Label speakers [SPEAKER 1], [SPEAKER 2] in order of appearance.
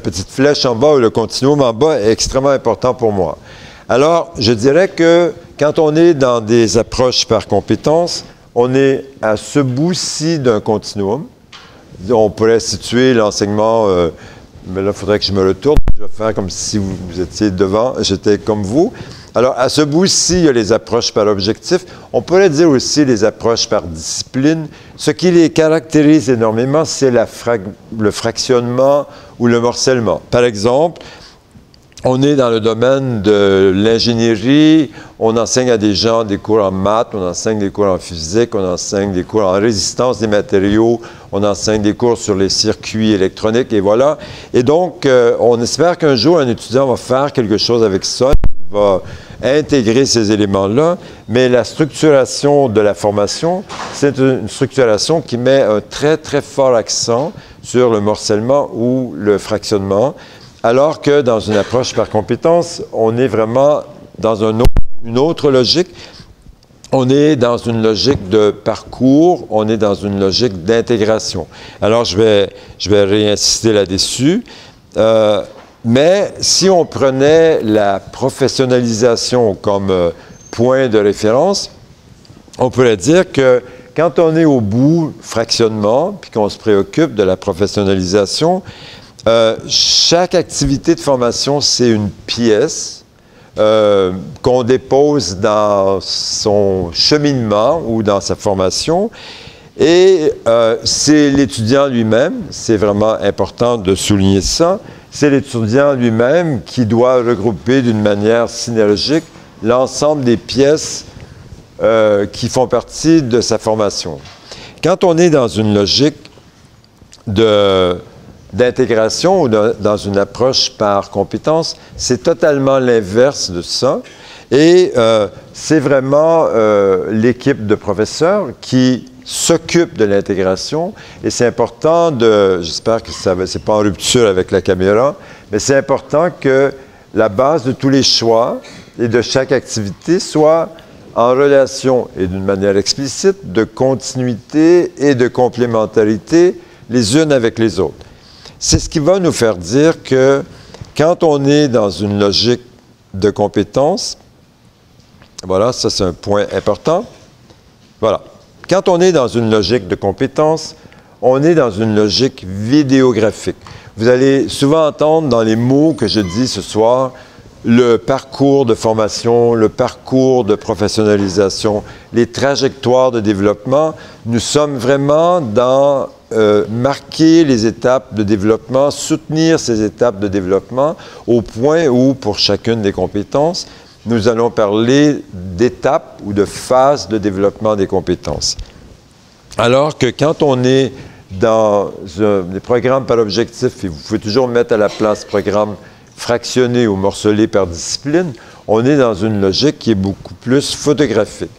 [SPEAKER 1] petite flèche en bas ou le continuum en bas est extrêmement important pour moi. Alors, je dirais que quand on est dans des approches par compétences, on est à ce bout-ci d'un continuum. On pourrait situer l'enseignement, mais là, il faudrait que je me retourne. Je vais faire comme si vous étiez devant, j'étais comme vous. Alors, à ce bout-ci, il y a les approches par objectif. On pourrait dire aussi les approches par discipline. Ce qui les caractérise énormément, c'est le fractionnement ou le morcellement. Par exemple, on est dans le domaine de l'ingénierie, on enseigne à des gens des cours en maths, on enseigne des cours en physique, on enseigne des cours en résistance des matériaux, on enseigne des cours sur les circuits électroniques, et voilà. Et donc, on espère qu'un jour, un étudiant va faire quelque chose avec ça, va intégrer ces éléments-là, mais la structuration de la formation, c'est une structuration qui met un très, très fort accent sur le morcellement ou le fractionnement, alors que dans une approche par compétence, on est vraiment dans une autre logique. On est dans une logique de parcours, on est dans une logique d'intégration. Alors, je vais réinsister là-dessus. Mais si on prenait la professionnalisation comme point de référence, on pourrait dire que quand on est au bout fractionnement, puis qu'on se préoccupe de la professionnalisation, chaque activité de formation, c'est une pièce qu'on dépose dans son cheminement ou dans sa formation. Et c'est l'étudiant lui-même, c'est vraiment important de souligner ça, c'est l'étudiant lui-même qui doit regrouper d'une manière synergique l'ensemble des pièces qui font partie de sa formation. Quand on est dans une logique d'intégration ou dans une approche par compétence, c'est totalement l'inverse de ça. Et c'est vraiment l'équipe de professeurs qui s'occupe de l'intégration. Et c'est important j'espère que c'est pas en rupture avec la caméra, mais c'est important que la base de tous les choix et de chaque activité soit en relation et d'une manière explicite de continuité et de complémentarité les unes avec les autres. C'est ce qui va nous faire dire que quand on est dans une logique de compétence, voilà, ça c'est un point important. Voilà. Quand on est dans une logique de compétence, on est dans une logique vidéographique. Vous allez souvent entendre dans les mots que je dis ce soir, le parcours de formation, le parcours de professionnalisation, les trajectoires de développement. Nous sommes vraiment dans marquer les étapes de développement, soutenir ces étapes de développement au point où, pour chacune des compétences, nous allons parler d'étapes ou de phases de développement des compétences. Alors que quand on est dans des programmes par objectif, et vous pouvez toujours mettre à la place programme fractionné ou morcelé par discipline, on est dans une logique qui est beaucoup plus photographique.